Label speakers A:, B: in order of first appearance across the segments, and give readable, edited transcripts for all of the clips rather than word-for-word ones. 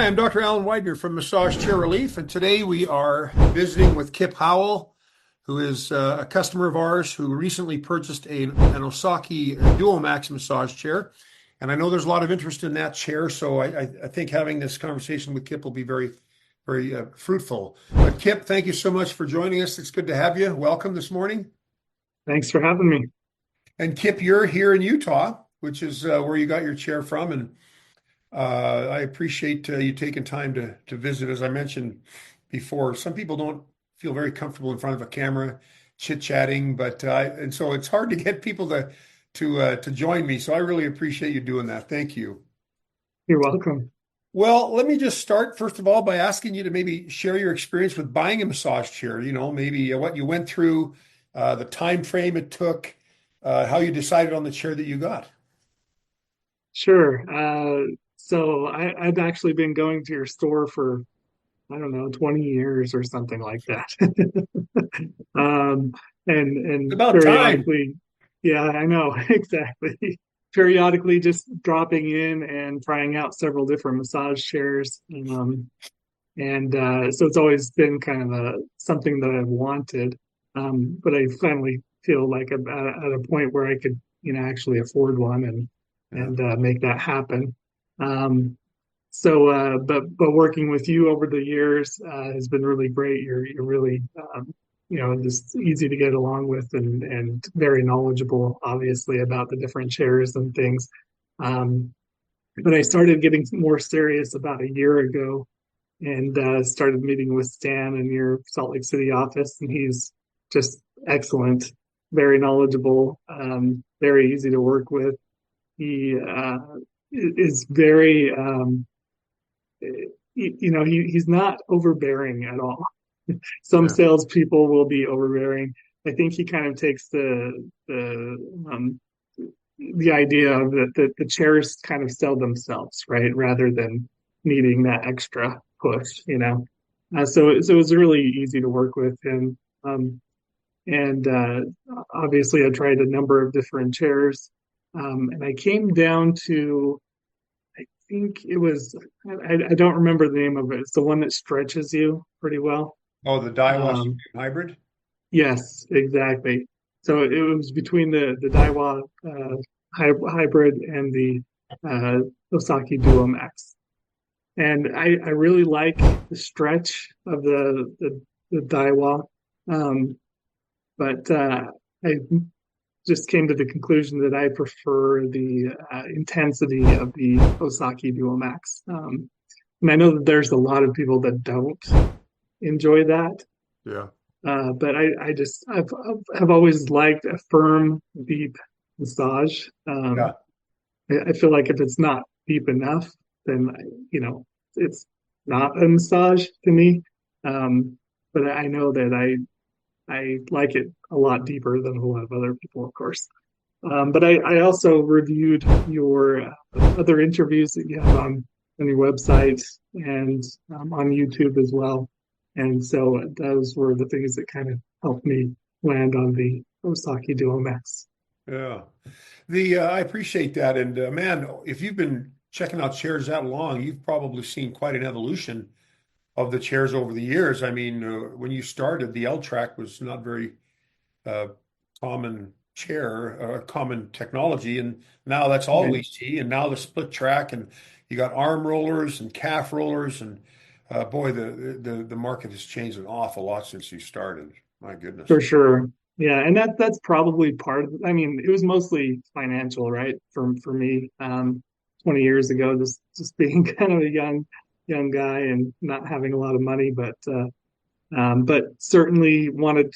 A: Hi, I'm Dr. Alan Widener from Massage Chair Relief, and today we are visiting with Kip Howell, who is a customer of ours who recently purchased an Osaki Duo Max massage chair. And I know there's a lot of interest in that chair, so I think having this conversation with Kip will be very fruitful. But Kip, thank you so much for joining us. It's good to have you. Welcome this morning.
B: Thanks for having me.
A: And Kip, you're here in Utah, which is where you got your chair from, and I appreciate you taking time to visit. As I mentioned before, some people don't feel very comfortable in front of a camera chit-chatting, but and so it's hard to get people to join me. So I really appreciate you doing that. Thank you.
B: You're welcome.
A: Well, let me just start first of all by asking you to maybe share your experience with buying a massage chair. Maybe what you went through, the time frame it took, how you decided on the chair that you got.
B: Sure. I've actually been going to your store for, I don't know, 20 years or something like that. Um,
A: It's
B: and
A: about time.
B: periodically, yeah, I know, exactly. Periodically just dropping in and trying out several different massage chairs. So it's always been kind of something that I've wanted. But I finally feel like I'm at a point where I could, actually afford one
A: Yeah.
B: and make that happen. Um, but working with you over the years has been really great. You're really, just easy to get along with and very knowledgeable, obviously, about the different chairs and things. Um, but I started getting more serious about a year ago and started meeting with Stan in your Salt Lake City office, and he's just excellent, very knowledgeable, very easy to work with. He is very, he's not overbearing at all. Some
A: Yeah.
B: salespeople will be overbearing. I think he kind of takes the idea of that the chairs kind of sell themselves, right, rather than needing that extra push. So it was really easy to work with him. And Obviously, I tried a number of different chairs, and I came down to, I think it was, I don't remember the name of it. It's the one that stretches you pretty well.
A: Oh, the Daiwa
B: Um,
A: Supreme Hybrid?
B: yes, exactly. So it was between the Daiwa hybrid and the uh, Osaki Duo Max. And I really like the stretch of the Daiwa. Um, but I just came to the conclusion that I prefer the intensity of the Osaki Duo Max. And I know that there's a lot of people that don't enjoy that.
A: Yeah.
B: But I've always liked a firm, deep massage.
A: Yeah.
B: I feel like if it's not deep enough, then it's not a massage to me. But I know that I like it a lot deeper than a lot of other people, of course. But I also reviewed your other interviews that you have on your website and on YouTube as well. And so those were the things that kind of helped me land on the Osaki Duo Max.
A: Yeah. I appreciate that. And man, if you've been checking out chairs that long, you've probably seen quite an evolution of the chairs over the years. I mean, when you started, the L track was not very uh, common chair, common technology, and now that's all
B: Right.
A: we see. And now the split track, and you got arm rollers and calf rollers, and boy, the market has changed an awful lot since you started. My goodness.
B: For sure. Yeah, and that's probably part of I mean, it was mostly financial, right? For me, 20 years ago, just being kind of a young guy and not having a lot of money, but certainly wanted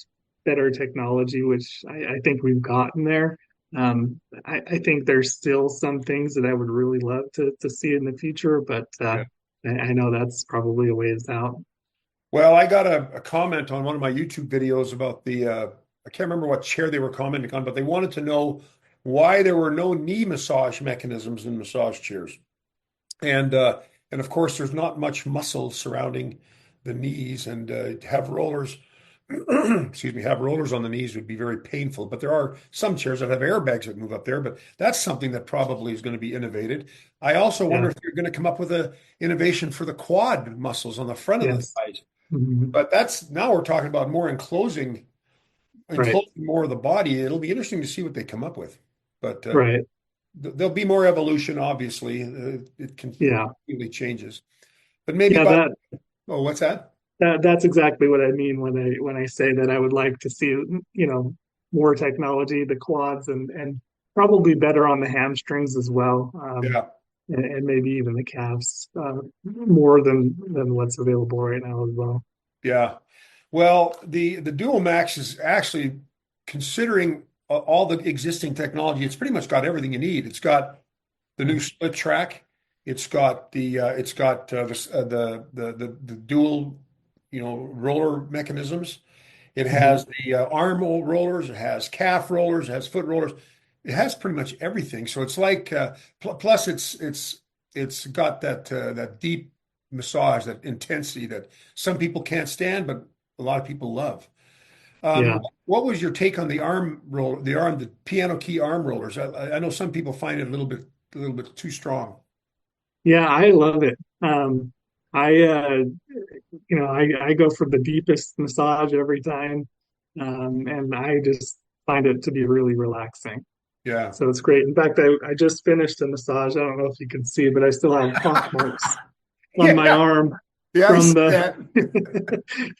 B: better technology, which I think we've gotten there. I think there's still some things that I would really love to see in the future, but I know that's probably a ways out.
A: Well, I got a comment on one of my YouTube videos about I can't remember what chair they were commenting on, but they wanted to know why there were no knee massage mechanisms in massage chairs. And and of course, there's not much muscle surrounding the knees, and to have rollers excuse me, have rollers on the knees would be very painful. But there are some chairs that have airbags that move up there, but that's something that probably is going to be innovated. I also wonder
B: Yeah.
A: if you're going to come up with a innovation for the quad muscles on the front of the
B: Yes.
A: thighs.
B: Mhm.
A: But that's now we're talking about more
B: Right.
A: enclosing more of the body. It'll be interesting to see what they come up with. But
B: Right.
A: there'll be more evolution, obviously. It
B: Yeah.
A: continually changes. But maybe
B: Yeah.
A: by, oh, what's that?
B: That's exactly what I mean when I say that I would like to see, more technology, the quads and probably better on the hamstrings as well,
A: Yeah.
B: and maybe even the calves, more than what's available right now as well.
A: Yeah. Well, the Duo Max is actually considering all the existing technology. It's pretty much got everything you need. It's got the new split track. It's got the dual roller mechanisms. It
B: Hmm.
A: has the arm rollers. It has calf rollers. It has foot rollers. It has pretty much everything. So it's like plus it's got that deep massage, that intensity that some people can't stand, but a lot of people love.
B: Yeah.
A: What was your take on the piano key arm rollers? I know some people find it a little bit too strong.
B: Yeah, I love it. I I go for the deepest massage every time, and I just find it to be really relaxing.
A: Yeah.
B: So it's great. In fact, I just finished a massage. I don't know if you can see, but I still have pock marks on my
A: Yeah.
B: arm
A: Yeah, I
B: from
A: see
B: the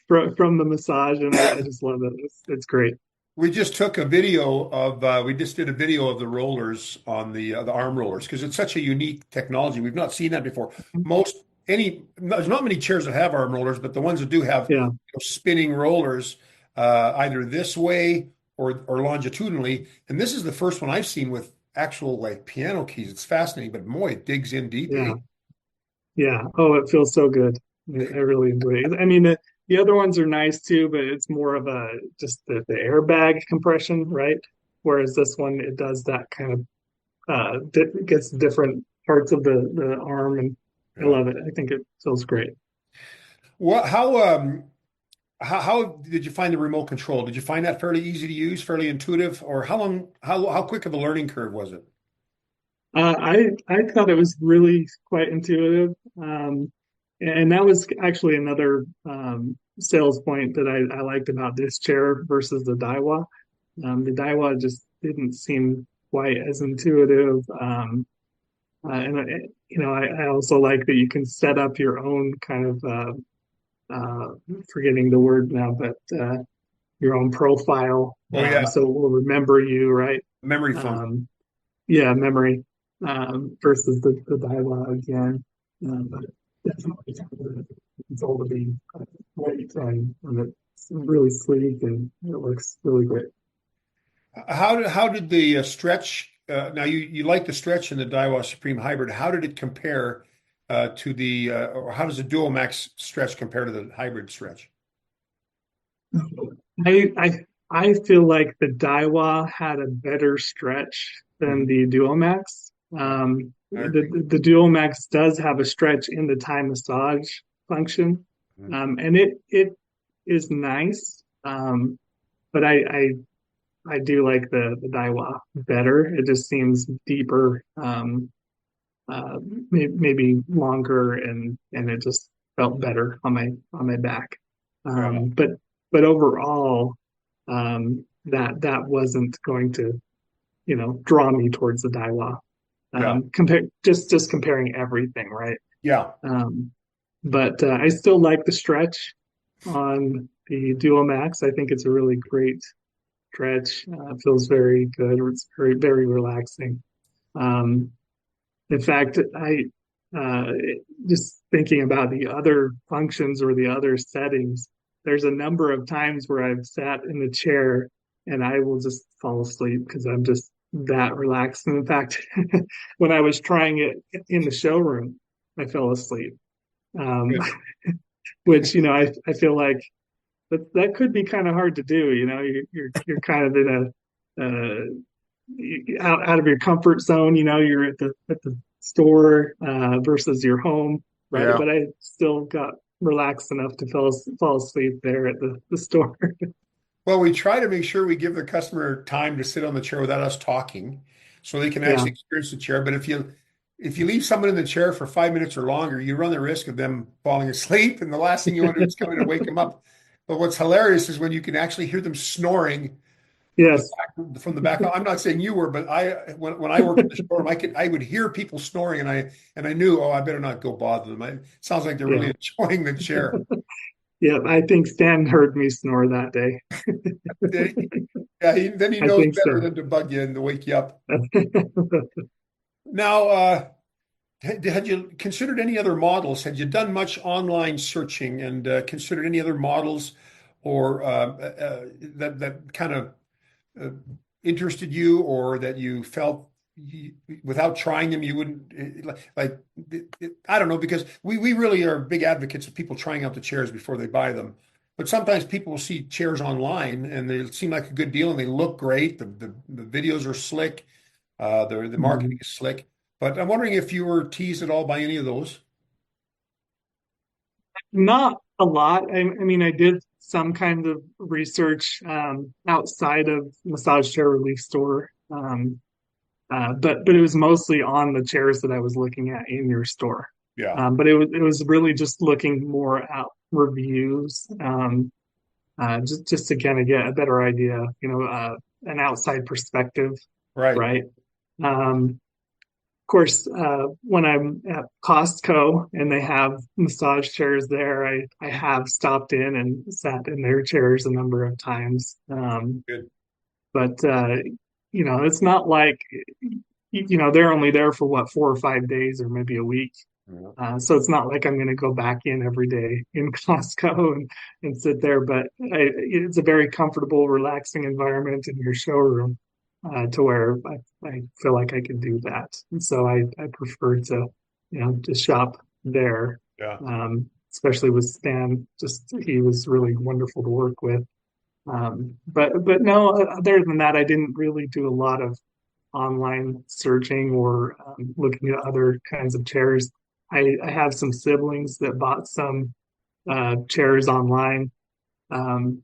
A: that.
B: from the massage, and I just love it. It's great.
A: We just took a video of we just did a video of the rollers on the arm rollers because it's such a unique technology. We've not seen that before. There's not many chairs that have arm rollers, but the ones that do have
B: Yeah,
A: spinning rollers either this way or longitudinally. And this is the first one I've seen with actual like piano keys. It's fascinating, but boy, it digs in deep, eh?
B: yeah, yeah. Oh, it feels so good. I really enjoy it. I mean, the other ones are nice too, but it's more of a just the airbag compression, right? Whereas this one, it does that kind of gets different parts of the arm, and I
A: Yeah.
B: love it. I think it feels great.
A: What how did you find the remote control? Did you find that fairly easy to use, fairly intuitive, or how quick of a learning curve was it?
B: I thought it was really quite intuitive, and that was actually another sales point that I liked about this chair versus the Daiwa. The Daiwa just didn't seem quite as intuitive, and I also like that you can set up your own kind of forgetting the word now, but your own profile,
A: Oh yeah,
B: so it will remember you, right?
A: memory foam.
B: Um, yeah, memory versus the Daiwa again. But definitely it's all to be great and it's really sleek and it looks really great.
A: How did the stretch? Now you like the stretch in the Daiwa Supreme Hybrid. How did it compare to or how does the Duo Max stretch compare to the hybrid stretch?
B: I I I feel like the Daiwa had a better stretch than
A: Mhm.
B: the Duo Max.
A: I agree.
B: The Duo Max does have a stretch in the Thai massage function,
A: Mhm.
B: and it is nice. But I do like the Daiwa better. It just seems deeper, uh, maybe longer, and it just felt better on my back.
A: Yeah,
B: But overall, that wasn't going to draw me towards the Daiwa.
A: yeah,
B: Compare just comparing everything, right?
A: yeah,
B: Um, but I still like the stretch on the Duo Max. I think it's a really great stretch. It feels very good. It's very relaxing. Um, in fact, I uh, just thinking about the other functions or the other settings. There's a number of times where I've sat in the chair and I will just fall asleep because I'm just that relaxed. And in fact, when I was trying it in the showroom, I fell asleep. Um,
A: good.
B: which I feel like that could be kind of hard to do. You're kind of in a out of your comfort zone. You're at the store versus your home, right?
A: Yeah.
B: But I still got relaxed enough to fall asleep there at the store.
A: Well, we try to make sure we give the customer time to sit on the chair without us talking, so they can
B: Yeah,
A: actually experience the chair. But if you leave someone in the chair for 5 minutes or longer, you run the risk of them falling asleep, and the last thing you want to do is come in and wake them up. But what's hilarious is when you can actually hear them snoring from the
B: yes,
A: back, from the back. I'm not saying you were, but when I worked in the showroom, I would hear people snoring, and I knew, oh, I better not go bother them. It sounds like they're
B: yeah,
A: really enjoying the chair.
B: yeah. I think Stan heard me snore that day.
A: Yeah, then he
B: I
A: knows
B: think
A: better
B: so.
A: than to bug you and to wake you up. Now, had you considered any other models? Had you done much online searching and considered any other models or that kind of uh, interested you, or that you felt without trying them you wouldn't like? I don't know, because we really are big advocates of people trying out the chairs before they buy them. But sometimes people will see chairs online and they seem like a good deal and they look great. The videos are slick. The marketing
B: Mhm.
A: is slick. But I'm wondering if you were teased at all by any of those.
B: Not a lot. I mean, I did some kind of research outside of massage chair relief store, but it was mostly on the chairs that I was looking at in your store.
A: Yeah,
B: But it was really just looking more at reviews, just to kind of get a better idea, an outside perspective,
A: right.
B: right? Of course, when I'm at Costco and they have massage chairs there, I have stopped in and sat in their chairs a number of times.
A: Good.
B: But it's not like they're only there for what, 4 or 5 days or maybe a week.
A: Yeah.
B: So it's not like I'm going to go back in every day in Costco and sit there, but it's a very comfortable, relaxing environment in your showroom, to where I feel like I can do that. And so I prefer to shop there,
A: Yeah.
B: especially with Stan. Just he was really wonderful to work with. But no, other than that, I didn't really do a lot of online searching or looking at other kinds of chairs. I have some siblings that bought some chairs online, um,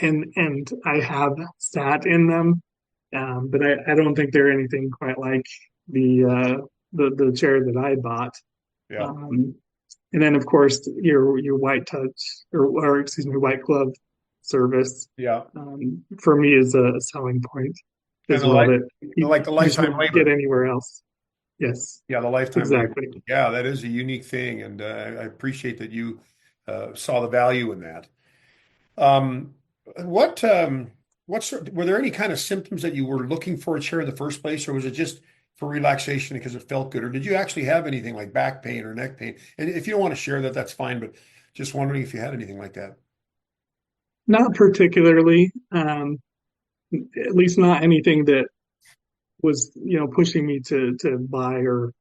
B: and I have sat in them, but I don't think they're anything quite like the the chair that I bought.
A: Yeah.
B: Um, and then of course your white touch or excuse me, white glove service,
A: Yeah.
B: for me is a selling point
A: And
B: as well that
A: like the
B: you just
A: lifetime
B: won't get
A: labor.
B: anywhere else. Yes,
A: Yeah, the lifetime labor.
B: exactly.
A: Yeah, that is a unique thing, and I appreciate that you saw the value in that. Um, what were there any kind of symptoms that you were looking for a chair in the first place, or was it just for relaxation because it felt good, or did you actually have anything like back pain or neck pain? And if you don't want to share that, that's fine. But just wondering if you had anything like that.
B: Not particularly, at least not anything that was, pushing me to buy or,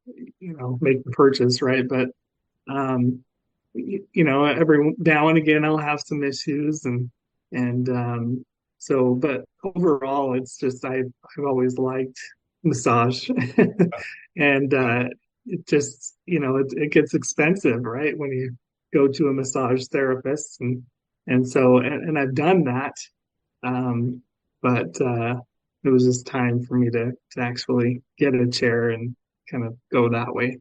B: make the purchase, right? But every now and again I'll have some issues and so but overall it's just I've always liked massage and it just it gets expensive, right, when you go to a massage therapist and so and I've done that, um but it was just time for me to actually get a chair and kind of go that way.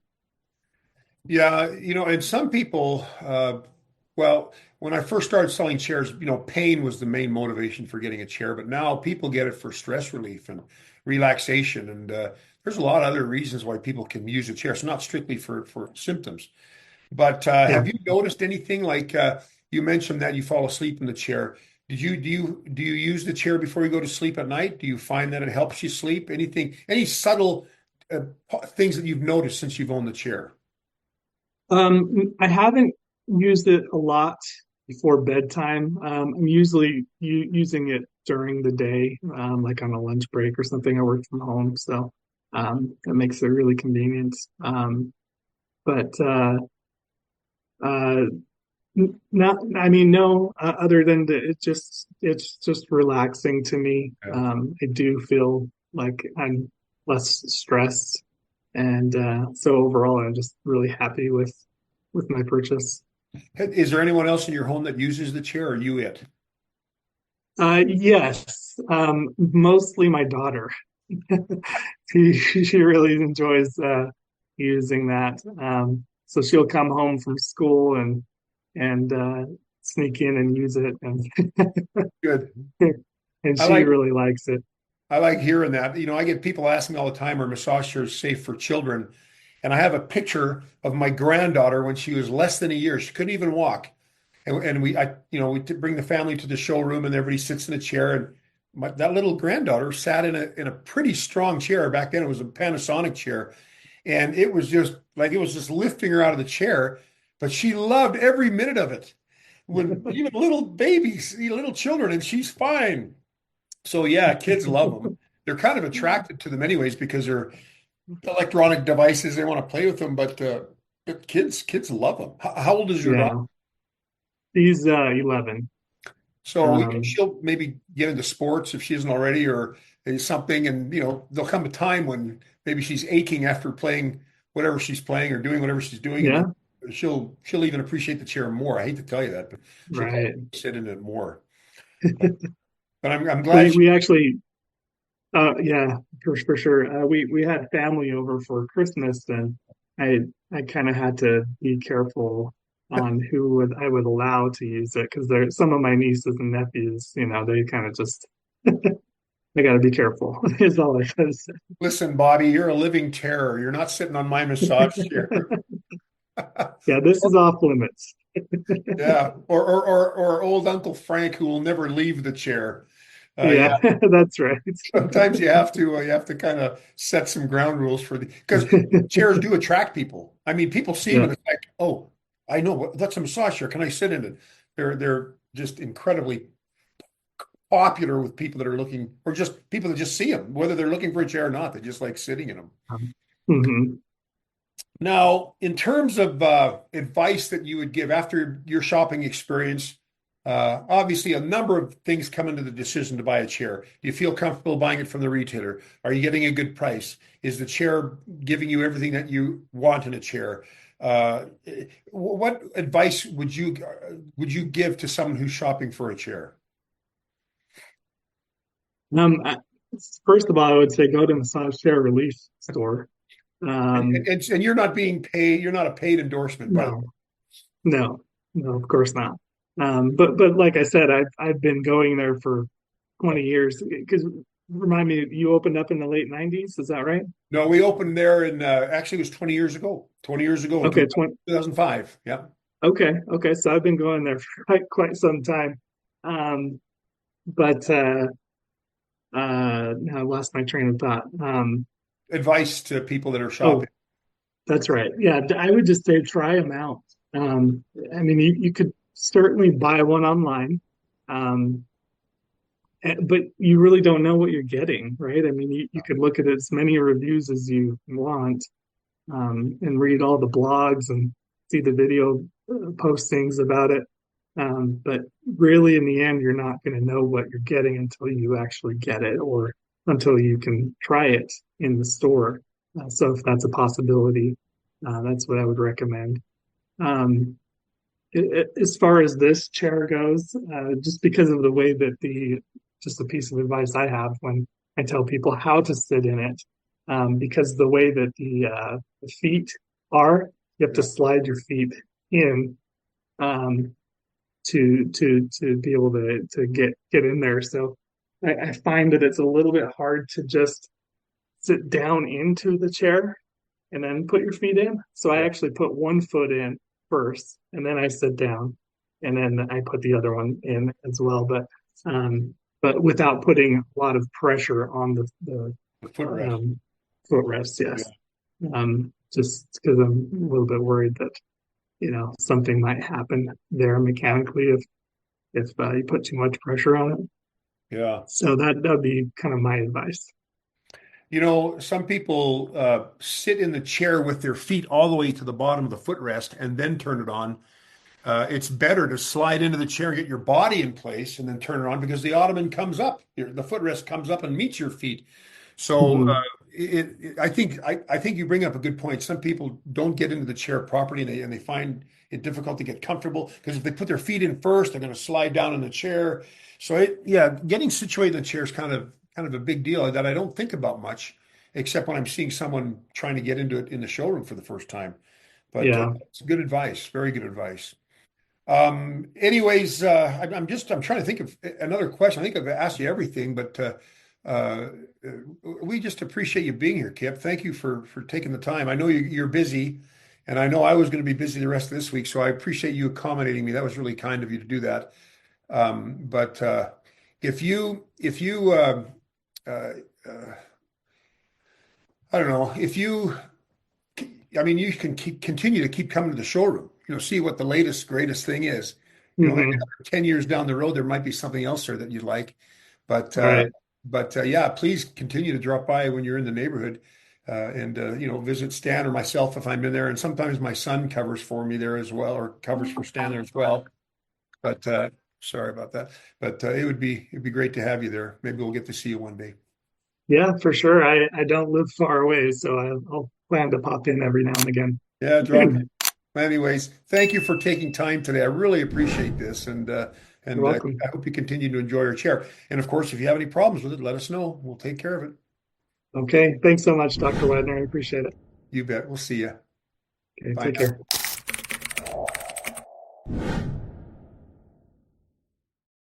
A: Yeah, and some people, well, when I first started selling chairs, pain was the main motivation for getting a chair, but now people get it for stress relief and relaxation, and there's a lot of other reasons why people can use a chair. It's not strictly for symptoms. But
B: Yeah.
A: have you noticed anything like you mentioned that you fall asleep in the chair? Do you use the chair before you go to sleep at night? Do you find that it helps you sleep? Any subtle things that you've noticed since you've owned the chair?
B: I haven't used it a lot before bedtime. I'm usually using it during the day, like on a lunch break or something. I work from home, so it makes it really convenient. But uh, not, I mean, no, other than it's just relaxing to me.
A: Yeah.
B: I do feel like I'm less stressed, and so overall, I'm just really happy with my purchase.
A: Is there anyone else in your home that uses the chair, or you it?
B: Yes, mostly my daughter. She really enjoys using that. So she'll come home from school and sneak in and use it, and
A: Good.
B: and
A: I
B: she
A: like
B: really likes it.
A: I like hearing that. I get people asking me all the time, are massage chairs safe for children? And I have a picture of my granddaughter when she was less than a year. She couldn't even walk. And we bring the family to the showroom and everybody sits in a chair. And that little granddaughter sat in a pretty strong chair. Back then it was a Panasonic chair. And it was just lifting her out of the chair. But she loved every minute of it. When even little babies, little children, and she's fine. So yeah, kids love them. They're kind of attracted to them anyways because they're electronic devices. They want to play with them, but kids love them. How old is your daughter?
B: Yeah, she's 11.
A: So
B: Um,
A: she'll maybe get into sports if she isn't already, or something. And there'll come a time when maybe she's aching after playing whatever she's playing or doing whatever she's doing, and then
B: yeah,
A: she'll even appreciate the chair more. I hate to tell you that, but she'll probably
B: right.
A: sit in it more. But I'm
B: We
A: glad she.
B: we actually yeah, for sure. We had family over for Christmas, and I I kind of had to be careful on I would allow to use it because there some of my nieces and nephews, they kind of just I got to be careful. Is all I gotta say.
A: Listen, Bobby, you're a living terror. You're not sitting on my massage chair.
B: Yeah, this is off limits.
A: Yeah, or old Uncle Frank who will never leave the chair. Yeah,
B: Yeah, that's right.
A: sometimes you have to kind of set some ground rules for the because chairs do attract people. I mean, people see them
B: Yeah.
A: and it's like, oh, I know that's a massage chair. Can I sit in it? They're just incredibly popular with people that are looking, or just people that just see them, whether they're looking for a chair or not. They just like sitting in them.
B: Mhm.
A: Now, in terms of advice that you would give after your shopping experience, obviously a number of things come into the decision to buy a chair. Do you feel comfortable buying it from the retailer? Are you getting a good price? Is the chair giving you everything that you want in a chair? Uh, what advice would you give to someone who's shopping for a chair?
B: Um, I- First of all, I would say go to massage chair relief store.
A: And,
B: Um,
A: and, and you're not being paid. You're not a paid endorsement, by the
B: no, no, no, of course not. But like I said, I've been going there for 20 years. Because remind me, you opened up in the late 90s, is that right?
A: No, we opened there in actually it was 20 years ago. 20 years ago in
B: Okay, 20.
A: 2005. Yeah.
B: Okay. So I've been going there for quite some time. Um, but now I lost my train of thought.
A: Advice to people that are shopping.
B: Oh, that's right. Yeah, I would just say try them out. I mean, you could certainly buy one online. Um, but you really don't know what you're getting, right? I mean, you could look at as many reviews as you want, and read all the blogs and see the video postings about it. But really, in the end, you're not going to know what you're getting until you actually get it or until you can try it in the store. So, if that's a possibility, that's what I would recommend. Um, as far as this chair goes, just because of the way that just a piece of advice I have when I tell people how to sit in it, because the way that the feet are, you have to
A: Yeah.
B: slide your feet in, um, to be able to get in there. So I find that it's a little bit hard to just sit down into the chair and then put your feet in. So I
A: Yeah.
B: actually put one foot in first, and then I sit down, and then I put the other one in as well. But without putting a lot of pressure on the
A: The footrest.
B: um, footrest.
A: Yeah.
B: Yes, just because I'm a little bit worried that something might happen there mechanically if you put too much pressure on it.
A: Yeah.
B: So that'd be kind of my advice.
A: Some people sit in the chair with their feet all the way to the bottom of the footrest and then turn it on. It's better to slide into the chair, get your body in place, and then turn it on because the ottoman comes up, the footrest comes up and meets your feet. So
B: Mhm.
A: I think you bring up a good point. Some people don't get into the chair properly, and they find it difficult to get comfortable because if they put their feet in first, they're going to slide down in the chair. So yeah, getting situated in the chair is kind of a big deal that I don't think about much, except when I'm seeing someone trying to get into it in the showroom for the first time. But
B: Yeah.
A: it's good advice, very good advice. Anyways, I'm trying to think of another question. I think I've asked you everything, but uh, we just appreciate you being here, Kip. Thank you for taking the time. I know you're busy, and I know I was going to be busy the rest of this week, so I appreciate you accommodating me. That was really kind of you to do that. But if you uh, uh, I don't know if you I mean, you can continue to keep coming to the showroom, see what the latest, greatest thing is. Maybe
B: Hmm.
A: 10 years down the road, there might be something else there that you'd like. But
B: Right.
A: yeah, please continue to drop by when you're in the neighborhood and visit Stan or myself if I'm in there. And sometimes my son covers for me there as well, or covers for Stan there as well. But sorry about that. But it'd be great to have you there. Maybe we'll get to see you one day.
B: Yeah, for sure. I don't live far away, so I'll plan to pop in every now and again.
A: Yeah, drop Anyways, thank you for taking time today. I really appreciate this,
B: You're
A: and
B: welcome.
A: I hope you continue to enjoy your chair. And of course, if you have any problems with it, let us know. We'll take care of it.
B: Okay. Thanks so much, Dr. Widener. I appreciate it.
A: You bet. We'll see you.
B: Okay,
A: Bye
B: take
A: now.
B: care.